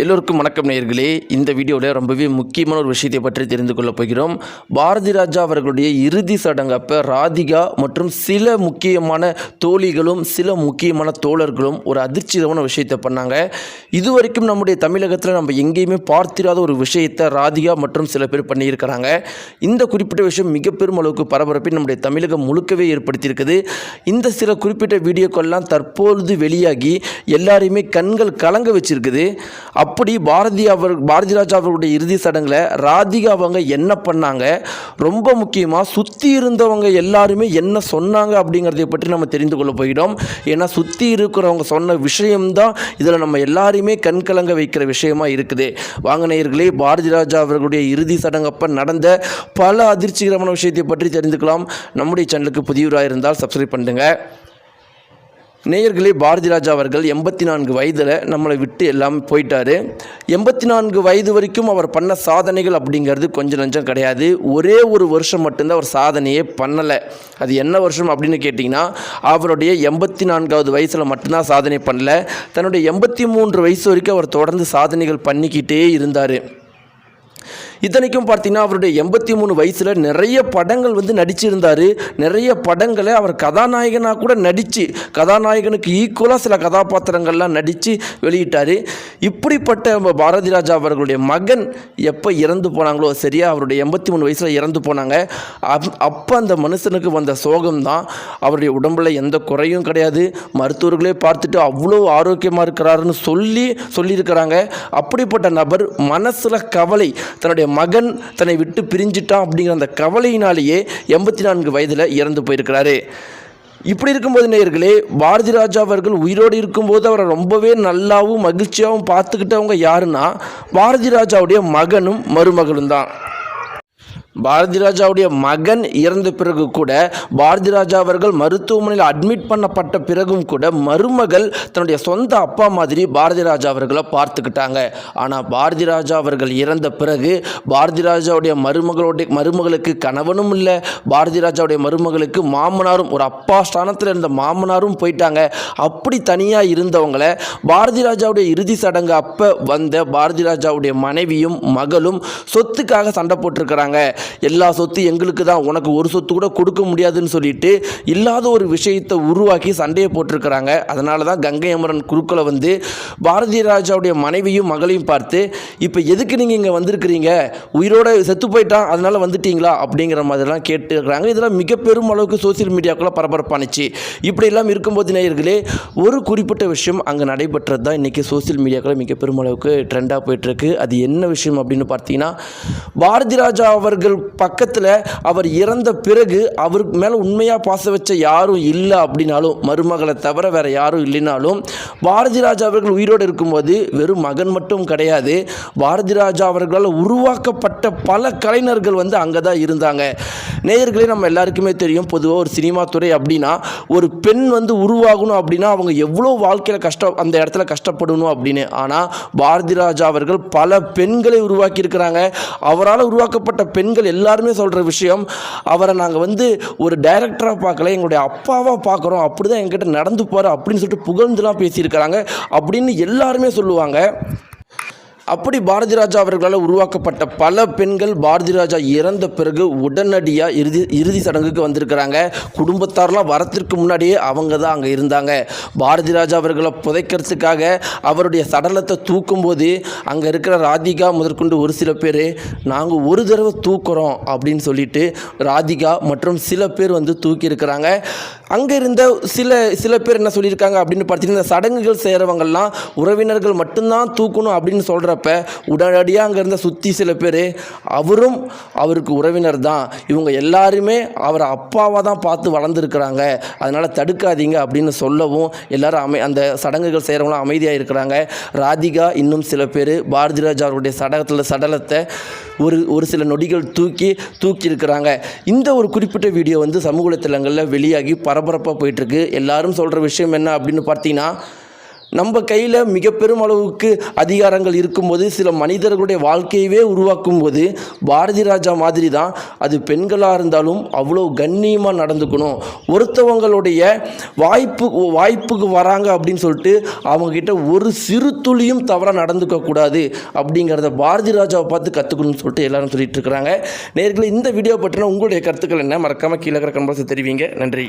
எல்லோருக்கும் வணக்கம் நேயர்களே. இந்த வீடியோவில் ரொம்பவே முக்கியமான ஒரு விஷயத்தை பற்றி தெரிந்து கொள்ளப் போகிறோம். பாரதி ராஜா அவர்களுடைய இறுதி சடங்கப்போ ராதிகா மற்றும் சில முக்கியமான தோழிகளும் சில முக்கியமான தோழர்களும் ஒரு அதிர்ச்சியான விஷயத்தை பண்ணாங்க. இதுவரைக்கும் நம்முடைய தமிழகத்தில் நம்ம எங்கேயுமே பார்த்திராத ஒரு விஷயத்தை ராதிகா மற்றும் சில பேர் பண்ணியிருக்கிறாங்க. இந்த குறிப்பிட்ட விஷயம் மிக பெரும் அளவுக்கு பரபரப்பை நம்முடைய தமிழகம் முழுக்கவே ஏற்படுத்தியிருக்குது. இந்த சில குறிப்பிட்ட வீடியோக்கள்லாம் தற்பொழுது வெளியாகி எல்லாரையுமே கண்கள் கலங்க வச்சிருக்குது. அப்படி பாரதி ராஜா அவர்களுடைய இறுதி சடங்கில் ராதிகா அவங்க என்ன பண்ணாங்க, ரொம்ப முக்கியமாக சுற்றி இருந்தவங்க எல்லாருமே என்ன சொன்னாங்க அப்படிங்கிறதை பற்றி நம்ம தெரிந்து கொள்ள போகிறோம். ஏன்னா சுற்றி இருக்கிறவங்க சொன்ன விஷயம்தான் இதில் நம்ம எல்லாரையுமே கண்கலங்க வைக்கிற விஷயமா இருக்குது. வாங்க நேயர்களே, பாரதி ராஜா அவர்களுடைய இறுதி சடங்கப்போ நடந்த பல அதிர்ச்சிகரமான விஷயத்தை பற்றி தெரிந்துக்கலாம். நம்முடைய சேனலுக்கு புதியவராக இருந்தால் சப்ஸ்கிரைப் பண்ணுங்க. நேயர்களே, பாரதி ராஜா அவர்கள் 84 வயதில் நம்மளை விட்டு எல்லாம் போயிட்டார். 84 வயது வரைக்கும் அவர் பண்ண சாதனைகள் அப்படிங்கிறது கொஞ்சம் நஞ்சம் கிடையாது. ஒரே ஒரு வருஷம் மட்டும்தான் அவர் சாதனையே பண்ணலை. அது என்ன வருஷம் அப்படின்னு கேட்டிங்கன்னா, அவருடைய 84வது வயசில் மட்டும்தான் சாதனை பண்ணலை. தன்னுடைய 83 வயசு வரைக்கும் அவர் தொடர்ந்து சாதனைகள் பண்ணிக்கிட்டே இருந்தார். இத்தனைக்கும் பார்த்தீங்கன்னா, அவருடைய 83 வயசில் நிறைய படங்கள் நடிச்சிருந்தார். நிறைய படங்களை அவர் கதாநாயகனாக கூட நடித்து கதாநாயகனுக்கு ஈக்குவலாக சில கதாபாத்திரங்கள்லாம் நடித்து வெளியிட்டார். இப்படிப்பட்ட பாரதி ராஜா அவர்களுடைய மகன் எப்போ இறந்து போனாங்களோ, சரியா அவருடைய 83 வயசில் இறந்து போனாங்க. அப்போ அந்த மனுஷனுக்கு வந்த சோகம்தான். அவருடைய உடம்பில் எந்த குறையும் கிடையாது. மருத்துவர்களே பார்த்துட்டு அவ்வளோ ஆரோக்கியமாக இருக்கிறாருன்னு சொல்லியிருக்கிறாங்க. அப்படிப்பட்ட நபர் மனசில் கவலை, தன்னுடைய மகன் தன்னை விட்டு பிரிஞ்சிட்டான் அப்படிங்கிற அந்த கவலையினாலேயே 84 வயதில் இறந்து போயிருக்கிறாரு. இப்படி இருக்கும்போது நேயர்களே, பாரதி ராஜா அவர்கள் உயிரோடு இருக்கும்போது அவரை ரொம்பவே நல்லாவும் மகிழ்ச்சியாகவும் பார்த்துக்கிட்டவங்க யாருன்னா பாரதி ராஜாவுடைய மகனும் மருமகளும் தான். பாரதி ராஜாவுடைய மகன் இறந்த பிறகு கூட, பாரதி ராஜா அவர்கள் மருத்துவமனையில் அட்மிட் பண்ணப்பட்ட பிறகும் கூட மருமகள் தன்னுடைய சொந்த அப்பா மாதிரி பாரதி ராஜா அவர்களை பார்த்துக்கிட்டாங்க. ஆனால் பாரதி ராஜா அவர்கள் இறந்த பிறகு பாரதி ராஜாவுடைய மருமகளுக்கு கணவனும் இல்லை, பாரதி ராஜாவுடைய மருமகளுக்கு மாமனாரும், ஒரு அப்பா ஸ்தானத்தில் இருந்த மாமனாரும் போயிட்டாங்க. அப்படி தனியாக இருந்தவங்களை பாரதி ராஜாவுடைய இறுதி சடங்கு அப்போ வந்த பாரதி ராஜாவுடைய மனைவியும் மகளும் சொத்துக்காக சண்டை போட்டிருக்கிறாங்க. எல்லா சொத்து எங்களுக்கு தான், உனக்கு ஒரு சொத்து கூட கொடுக்க முடியாதுன்னு சொல்லிட்டு இல்லாத ஒரு விஷயத்தை உருவாக்கி சண்டையை போட்டிருக்கிறாங்க. அதனால தான் கங்கை அமரன் குருக்களை பாரதி ராஜாவுடைய மனைவியும் மகளையும் பார்த்து, இப்போ எதுக்கு நீங்கள் இங்கே வந்திருக்கிறீங்க, உயிரோட செத்து போயிட்டான் அதனால் வந்துட்டீங்களா அப்படிங்கிற மாதிரிலாம் கேட்டுருக்கிறாங்க. இதெல்லாம் மிக பெரும் அளவுக்கு சோசியல் மீடியாக்குள்ளே பரபரப்பானுச்சு. இப்படியெல்லாம் இருக்கும்போது நேயர்களே, ஒரு குறிப்பிட்ட விஷயம் அங்கே நடைபெற்றது தான் இன்றைக்கி சோசியல் மீடியாக்குள்ளே மிக பெரும் அளவுக்கு ட்ரெண்டாக போயிட்டுருக்கு. அது என்ன விஷயம் அப்படின்னு பார்த்தீங்கன்னா, பாரதி ராஜா அவர்கள் பக்கத்தில் அவர் இறந்த பிறகு அவருக்கு மேலே உண்மையாக பாசம் வச்ச யாரும் இல்லை அப்படின்னாலும், மருமகளை தவிர வேறு யாரும் இல்லைனாலும், பாரதி ராஜா அவர்கள் உயிரோடு இருக்கும்போது வெறும் மகன் மட்டும் கிடையாது, பாரதி ராஜா அவர்களால் உருவாக்கப்பட்ட பல கலைஞர்கள் அங்கே தான் இருந்தாங்க. நேயர்களே, நம்ம எல்லாருக்குமே தெரியும், பொதுவாக ஒரு சினிமா துறை அப்படின்னா ஒரு பெண் உருவாகணும் அப்படின்னா அவங்க எவ்வளோ வாழ்க்கையில் அந்த இடத்துல கஷ்டப்படணும் அப்படின்னு. ஆனால் பாரதி ராஜா அவர்கள் பல பெண்களை உருவாக்கி இருக்கிறாங்க. அவரால் உருவாக்கப்பட்ட பெண்கள் எல்லாருமே சொல்கிற விஷயம், அவரை நாங்கள் ஒரு டைரக்டராக பார்க்கல, எங்களுடைய அப்பாவாக பார்க்குறோம், அப்படி தான் எங்கிட்ட நடந்து போகிற அப்படின்னு சொல்லிட்டு புகழ்ந்துலாம் பேசியிருக்கிறாங்க அப்படின்னு எல்லாருமே சொல்லுவாங்க. அப்படி பாரதி ராஜா அவர்களால் உருவாக்கப்பட்ட பல பெண்கள் பாரதி ராஜா இறந்த பிறகு உடனடியாக இறுதி சடங்குக்கு வந்திருக்கிறாங்க. குடும்பத்தாரெலாம் வரத்திற்கு முன்னாடியே அவங்க தான் அங்கே இருந்தாங்க. பாரதி ராஜா அவர்களை புதைக்கிறதுக்காக அவருடைய சடலத்தை தூக்கும்போது அங்கே இருக்கிற ராதிகா முதற்கொண்டு ஒரு சில பேர், நாங்கள் ஒரு தடவை தூக்குறோம் அப்படின்னு சொல்லிட்டு ராதிகா மற்றும் சில பேர் தூக்கியிருக்கிறாங்க. அங்கே இருந்த சில பேர் என்ன சொல்லியிருக்காங்க அப்படின்னு பார்த்தீங்கன்னா, இந்த சடங்குகள் செய்கிறவங்கெல்லாம் உறவினர்கள் மட்டும்தான் தூக்கணும் அப்படின்னு சொல்கிறப்ப உடனடியாக அங்கே இருந்த சுற்றி சில பேர், அவருக்கு உறவினர் தான், இவங்க எல்லாருமே அவரை அப்பாவாக தான் பார்த்து வளர்ந்துருக்கிறாங்க, அதனால் தடுக்காதீங்க அப்படின்னு சொல்லவும் எல்லாரும் அந்த சடங்குகள் செய்கிறவங்களாம் அமைதியாக இருக்கிறாங்க. ராதிகா இன்னும் சில பேர் பாரதி ராஜா அவருடைய சடலத்தை ஒரு சில நொடிகள் தூக்கியிருக்கிறாங்க. இந்த ஒரு குறிப்பிட்ட வீடியோ சமூக வலைத்தளங்களில் வெளியாகி பரபரப்பாக போயிட்டுருக்கு. எல்லாரும் சொல்கிற விஷயம் என்ன அப்படின்னு பார்த்தீங்கன்னா, நம்ம கையில் மிக பெரும் அளவுக்கு அதிகாரங்கள் இருக்கும்போது சில மனிதர்களுடைய வாழ்க்கையவே உருவாக்கும் போது பாரதி ராஜா மாதிரி தான் அது பெண்களாக இருந்தாலும் அவ்வளோ கண்ணியமாக நடந்துக்கணும். ஒருத்தவங்களுடைய வாய்ப்புக்கு வராங்க அப்படின்னு சொல்லிட்டு அவங்கக்கிட்ட ஒரு சிறு துளியும் தவறாக நடந்துக்க கூடாது அப்படிங்கிறத பாரதி ராஜாவை பார்த்து கற்றுக்கணும்னு சொல்லிட்டு எல்லாரும் சொல்லிட்டு இருக்கிறாங்க. நேயர்களே, இந்த வீடியோ பற்றின உங்களுடைய கருத்துக்கள் என்ன? மறக்காமல் கீழே இருக்கிற கமெண்ட்ஸ் தெரிவிங்க. நன்றி.